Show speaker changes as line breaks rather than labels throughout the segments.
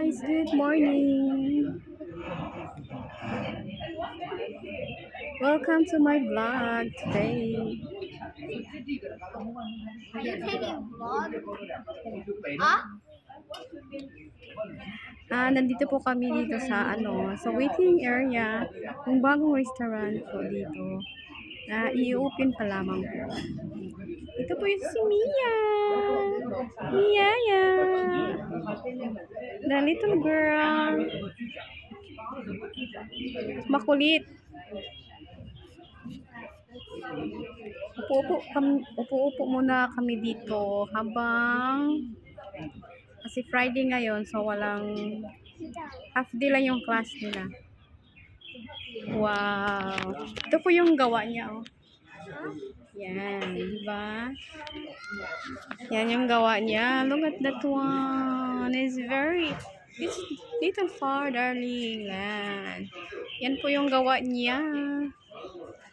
guys, good morning. Welcome to my vlog today.
Are you taking vlog? Ah?
Nandito po kami dito sa sa waiting area, yung bagong restaurant po dito. I-open pa lamang po. Ito po yung si Mia. Mia. The little girl. Makulit. Upo-upo muna kami dito habang kasi Friday ngayon, so walang half day lang yung class nila. Wow. Ito po yung gawa niya, oh. Yan, di ba? Yan yung gawa niya. Look at that one. It's little far, darling. Yan po yung gawa niya.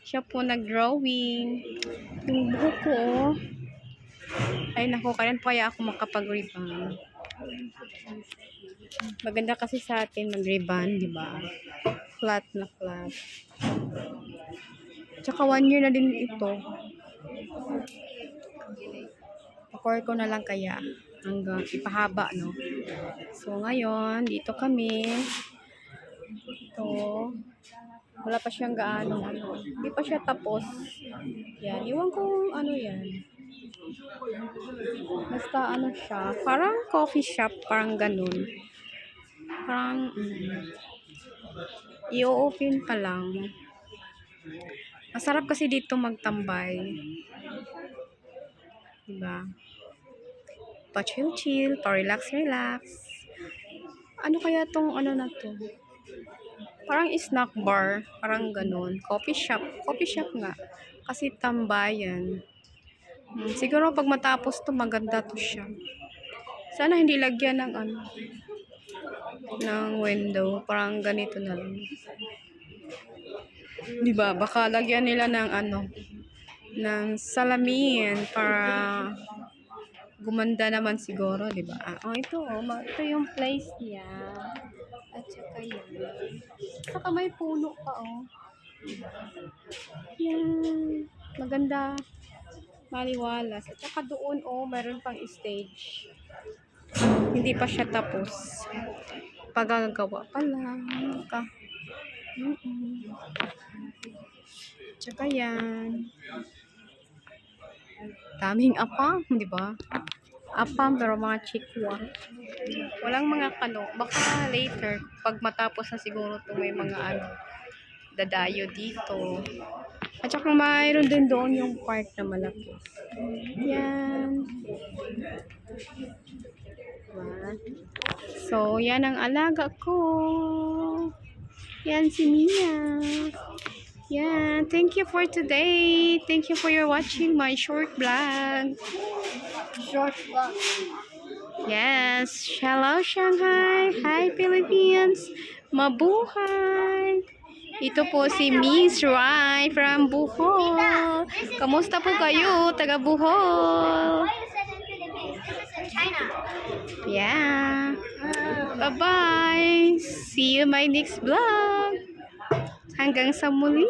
Siya po nag-drawing. Yung buhok ko, oh. Ay, naku, kaya ako makapag-ribbon. Maganda kasi sa atin mag-ribbon, di ba? Flat na flat. Tsaka 1 year na din ito. Pa-core ko na lang kaya hanggang ipahaba, no? So, ngayon, dito kami. Ito. Wala pa siyang gaano, Hindi pa siya tapos. Yan. Iwan ko ano yan. Basta ano siya. Parang coffee shop. Parang ganun. Parang i-open pa lang. Masarap kasi dito magtambay. Diba? Pa-chill-chill. Pa-relax-relax. Ano kaya tong ano na to? Parang snack bar. Parang ganun. Coffee shop. Coffee shop nga. Kasi tambayan. Siguro pag matapos to maganda to siya. Sana hindi lagyan ng ng window. Parang ganito na lang. Diba? Baka lagyan nila ng ng salamin para gumanda naman siguro, diba? Ito ito yung place niya. At saka yan. Saka may puno pa, oh. Yan. Maganda. Maliwalas. At saka doon, mayroon pang stage. Hindi pa siya tapos. Pagagawa pa lang. Tsaka yan. Daming apam, di ba? Apam, pero mga chikwa. Walang mga kano. Baka later, pag matapos na siguro to may mga dadayo dito. At saka mayroon din doon yung park na malaki. Yan. So, yan ang alaga ko. Yan si Mia. Yan. Thank you for today. Thank you for your watching my short vlog.
Short vlog.
Yes. Hello, Shanghai. Hi, Philippines. Mabuhay. Ito po si Miss Rai from Bohol. Kamusta po kayo, taga Bohol?
Why you said in Philippines? This is in China.
Yeah. Bye-bye. See you my next vlog. Hanggang sa muli.